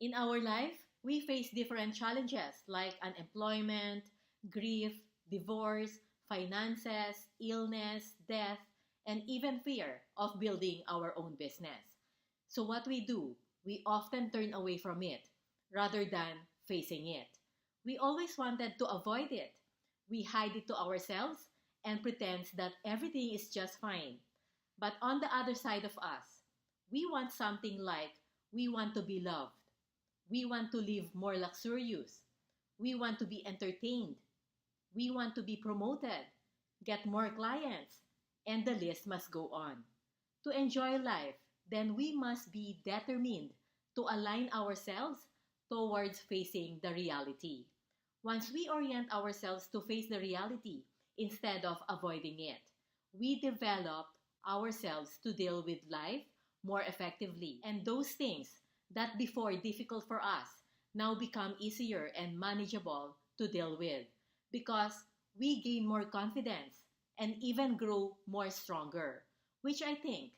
In our life, we face different challenges like unemployment, grief, divorce, finances, illness, death, and even fear of building our own business. So, what we do, we often turn away from it rather than facing it. We always wanted to avoid it. We hide it to ourselves and pretend that everything is just fine. But on the other side of us, we want something like we want to be loved. We want to live more luxurious. We want to be entertained. We want to be promoted, get more clients, and the list must go on. To enjoy life, then we must be determined to align ourselves towards facing the reality. Once we orient ourselves to face the reality instead of avoiding it, we develop ourselves to deal with life more effectively. And those things that before difficult for us now become easier and manageable to deal with because we gain more confidence and even grow more stronger, which I think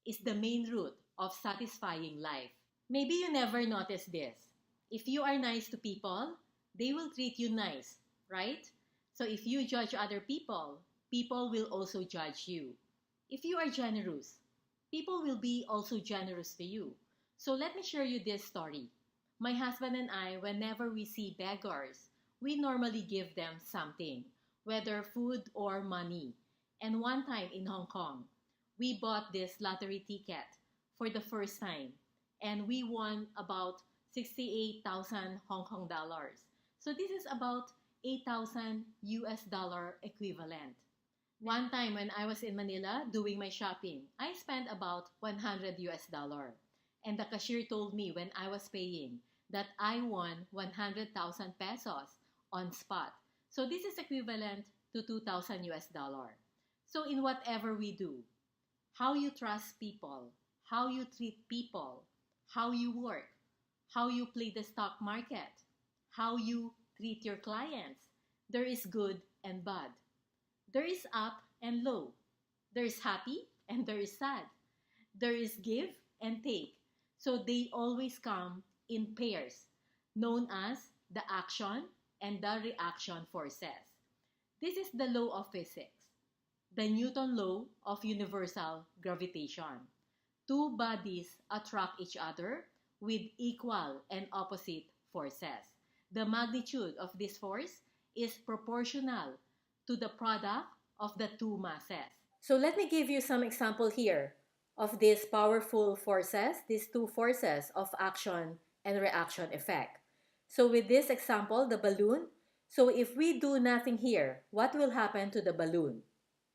is the main root of satisfying life. Maybe you never noticed this. If you are nice to people, they will treat you nice, right? So if you judge other people, people will also judge you. If you are generous, people will be also generous to you. So let me share you this story. My husband and I, whenever we see beggars, we normally give them something, whether food or money. And one time in Hong Kong, we bought this lottery ticket for the first time, and we won about 68,000 Hong Kong dollars. So this is about 8,000 US dollar equivalent. One time when I was in Manila doing my shopping, I spent about 100 US dollar. And the cashier told me when I was paying that I won 100,000 pesos on spot. So this is equivalent to 2,000 US dollar. So in whatever we do, how you trust people, how you treat people, how you work, how you play the stock market, how you treat your clients, there is good and bad. There is up and low. There is happy and there is sad. There is give and take. So they always come in pairs, known as the action and the reaction forces. This is the law of physics, the Newton law of universal gravitation. Two bodies attract each other with equal and opposite forces. The magnitude of this force is proportional to the product of the two masses. So let me give you some example here of these powerful forces, these two forces of action and reaction effect. So with this example, the balloon, so if we do nothing here, what will happen to the balloon?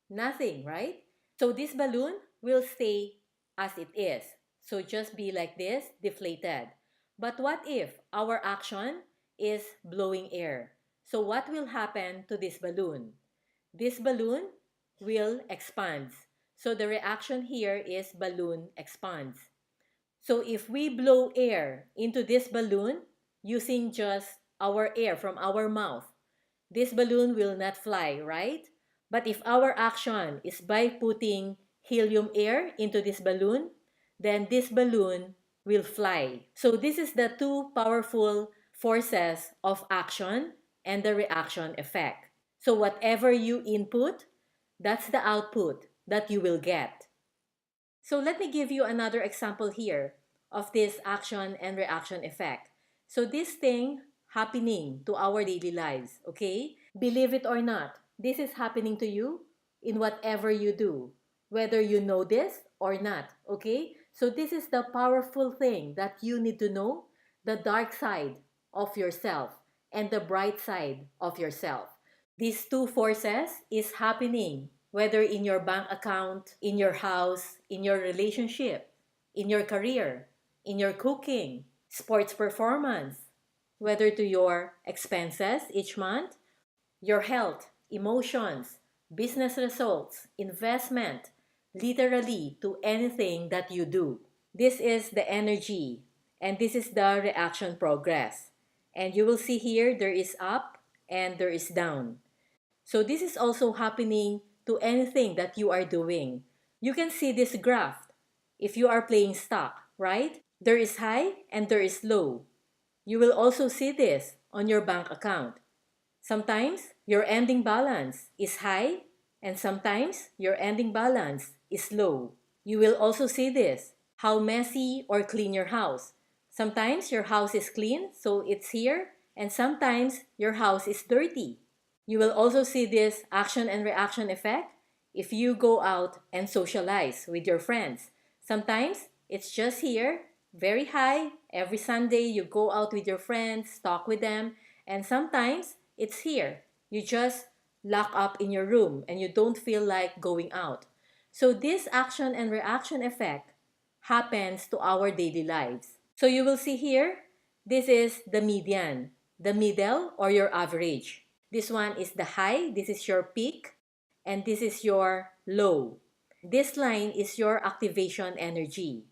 Nothing, right? So this balloon will stay as it is. So just be like this, deflated. But what if our action is blowing air? So what will happen to this balloon? This balloon will expand. So the reaction here is balloon expands. So if we blow air into this balloon using just our air from our mouth, this balloon will not fly, right? But if our action is by putting helium air into this balloon, then this balloon will fly. So this is the two powerful forces of action and the reaction effect. So whatever you input, that's the output that you will get. So let me give you another example here of this action and reaction effect. So this thing happening to our daily lives, okay? Believe it or not, this is happening to you in whatever you do, whether you know this or not, okay? So this is the powerful thing that you need to know, the dark side of yourself and the bright side of yourself. These two forces is happening whether in your bank account, in your house, in your relationship, in your career, in your cooking, sports performance, whether to your expenses each month, your health, emotions, business results, investment, literally to anything that you do. This is the energy and this is the reaction progress. And you will see here there is up and there is down. So this is also happening to anything that you are doing. You can see this graph if you are playing stock, right? There is high and there is low. You will also see this on your bank account. Sometimes your ending balance is high and sometimes your ending balance is low. You will also see this, how messy or clean your house. Sometimes your house is clean, so it's here, and sometimes your house is dirty. You will also see this action and reaction effect if you go out and socialize with your friends. Sometimes it's just here, very high. Every Sunday you go out with your friends, talk with them, and sometimes it's here. You just lock up in your room and you don't feel like going out. So this action and reaction effect happens to our daily lives. So you will see here, this is the median, the middle or your average. This one is the high, this is your peak, and this is your low. This line is your activation energy.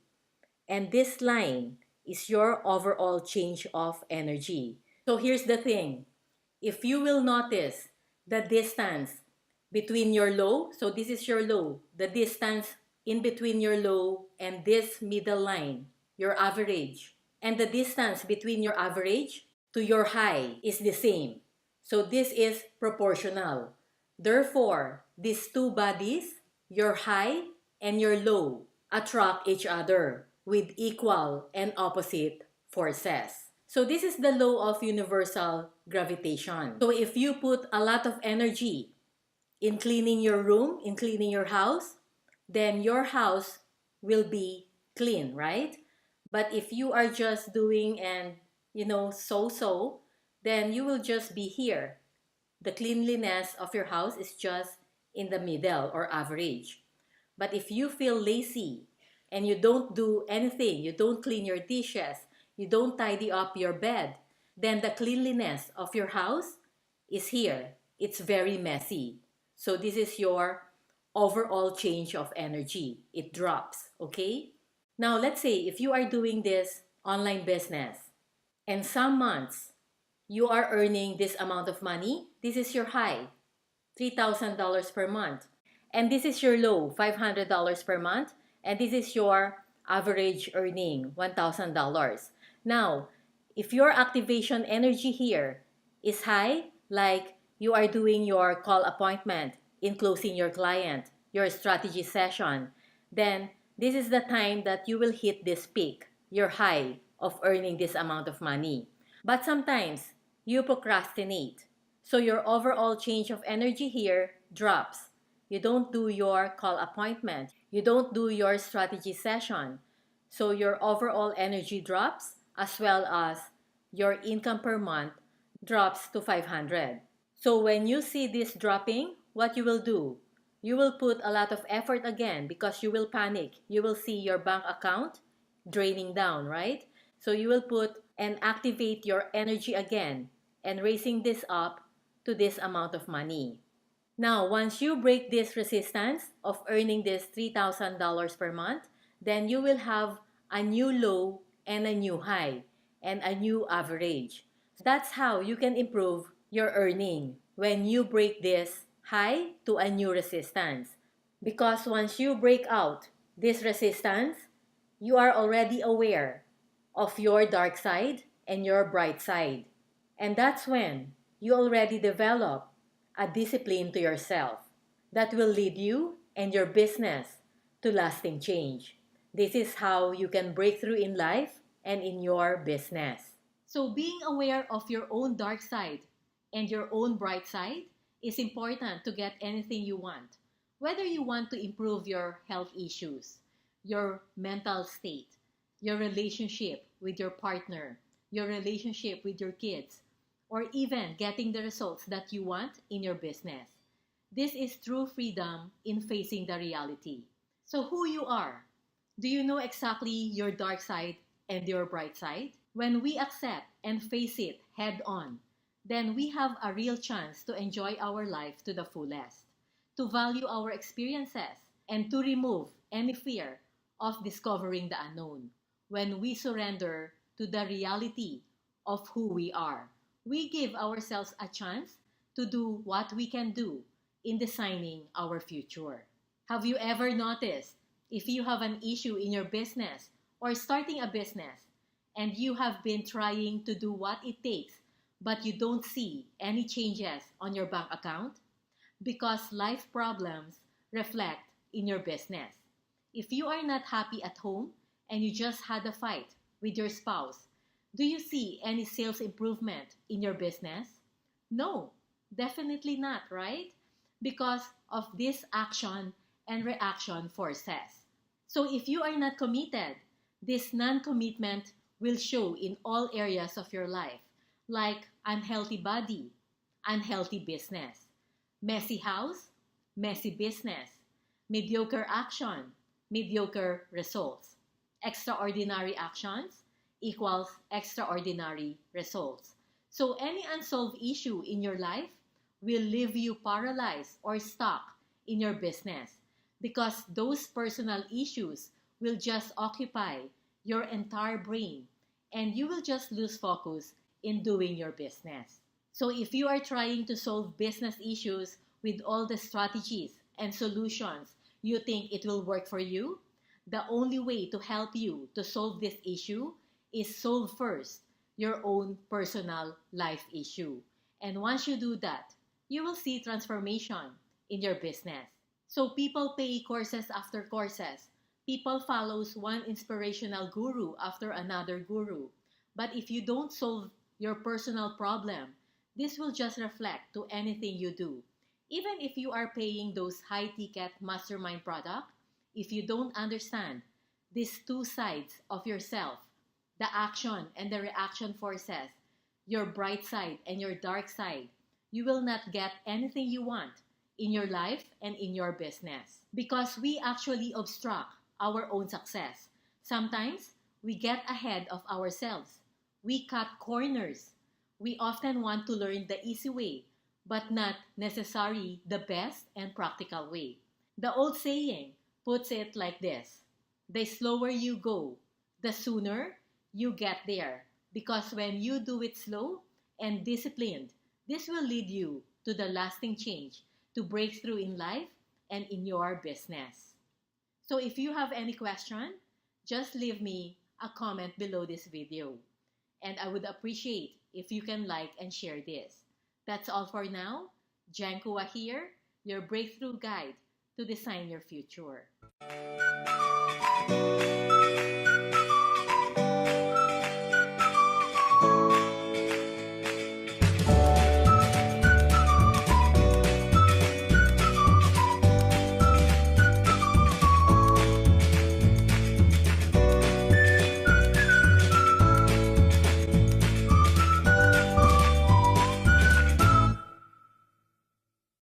And this line is your overall change of energy. So here's the thing. If you will notice the distance between your low, so this is your low, the distance in between your low and this middle line, your average, and the distance between your average to your high is the same. So this is proportional. Therefore, these two bodies, your high and your low, attract each other with equal and opposite forces. So this is the law of universal gravitation. So if you put a lot of energy in cleaning your room, in cleaning your house, then your house will be clean, right? But if you are just doing and, so, then you will just be here. The cleanliness of your house is just in the middle or average. But if you feel lazy and you don't do anything, you don't clean your dishes, you don't tidy up your bed, then the cleanliness of your house is here. It's very messy. So this is your overall change of energy. It drops, okay? Now let's say if you are doing this online business and some months you are earning this amount of money, this is your high, $3,000 per month. And this is your low, $500 per month. And this is your average earning, $1,000. Now, if your activation energy here is high, like you are doing your call appointment in closing your client, your strategy session, then this is the time that you will hit this peak, your high of earning this amount of money. But sometimes you procrastinate. So your overall change of energy here drops. You don't do your call appointment. You don't do your strategy session. So your overall energy drops as well as your income per month drops to 500. So when you see this dropping, what you will do? You will put a lot of effort again because you will panic. You will see your bank account draining down, right? So you will put and activate your energy again and raising this up to this amount of money. Now, once you break this resistance of earning this $3,000 per month, then you will have a new low and a new high and a new average. That's how you can improve your earning when you break this high to a new resistance. Because once you break out this resistance, you are already aware of your dark side and your bright side. And that's when you already develop a discipline to yourself that will lead you and your business to lasting change. This is how you can break through in life and in your business. So being aware of your own dark side and your own bright side is important to get anything you want. Whether you want to improve your health issues, your mental state, your relationship with your partner, your relationship with your kids, or even getting the results that you want in your business. This is true freedom in facing the reality. So who you are? Do you know exactly your dark side and your bright side? When we accept and face it head on, then we have a real chance to enjoy our life to the fullest, to value our experiences, and to remove any fear of discovering the unknown. When we surrender to the reality of who we are, we give ourselves a chance to do what we can do in designing our future. Have you ever noticed if you have an issue in your business or starting a business, and you have been trying to do what it takes, but you don't see any changes on your bank account? Because life problems reflect in your business. If you are not happy at home and you just had a fight with your spouse, do you see any sales improvement in your business? No, definitely not, right? Because of this action and reaction forces. So if you are not committed, this non-commitment will show in all areas of your life, like unhealthy body, unhealthy business, messy house, messy business, mediocre action, mediocre results. Extraordinary actions equals extraordinary results. So any unsolved issue in your life will leave you paralyzed or stuck in your business because those personal issues will just occupy your entire brain and you will just lose focus in doing your business. So if you are trying to solve business issues with all the strategies and solutions you think it will work for you, the only way to help you to solve this issue is solve first your own personal life issue. And once you do that, you will see transformation in your business. So people pay courses after courses. People follows one inspirational guru after another guru. But if you don't solve your personal problem, this will just reflect to anything you do. Even if you are paying those high-ticket mastermind product, if you don't understand these two sides of yourself, the action and the reaction forces, your bright side and your dark side, you will not get anything you want in your life and in your business. Because we actually obstruct our own success. Sometimes we get ahead of ourselves. We cut corners. We often want to learn the easy way, but not necessarily the best and practical way. The old saying puts it like this: the slower you go, the sooner you get there. Because when you do it slow and disciplined, this will lead you to the lasting change, to breakthrough in life and in your business. So if you have any question, just leave me a comment below this video. And I would appreciate if you can like and share this. That's all for now. Jankua here, your breakthrough guide to design your future.